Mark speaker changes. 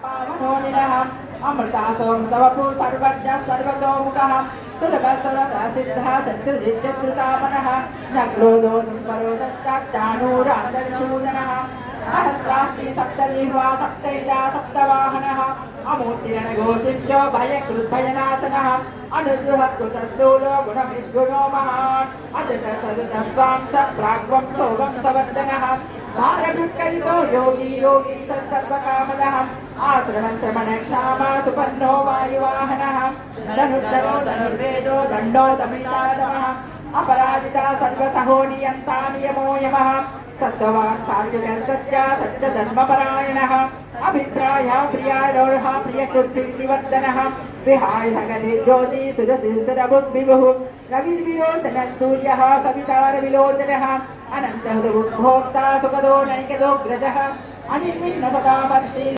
Speaker 1: पावनोनिनः अमृतासोमृतवपु सर्वज्ञः सर्वतोमुखः सुरभसुरसिद्धः शत्रुजित्यकृतामनः न क्रोधो दुःपरोधश्चानूरान्तर्शूदनः सहस्राक्षी सप्तजिह्वा सप्तैजा सप्तवाहनः अमूर्तिरणघोषित्यो भयकृद्भयनाशनः अनुद्रुहत्कृतस्थूलो गुणविद्गुणो महान् अजटसदृतस्वांस प्राग्वंसो वंशवर्धनः भारभृत्कलितो योगी योगी सर्वकामदः आश्रमश्रमणक्षामा सुपन्नो वायुवाहनः धनुर्धरो धनुर्वेदो दण्डो दमितारमः अपराजिता सर्वसहो नियन्ता नियमो यमः सत्त्ववान् सात्विकसत्या सत्यधर्मपरायणः अभिप्राय प्रियालोह प्रियकृद्विवर्धनः विहाय सगले ज्योति सुरसिरबुद्विभुः रविर्विलोचनः सूर्यः सवितारविलोचनः अनन्तः भोक्ता सुखदो नैकदोग्रजः अनिर्विघ्नसदामर्षि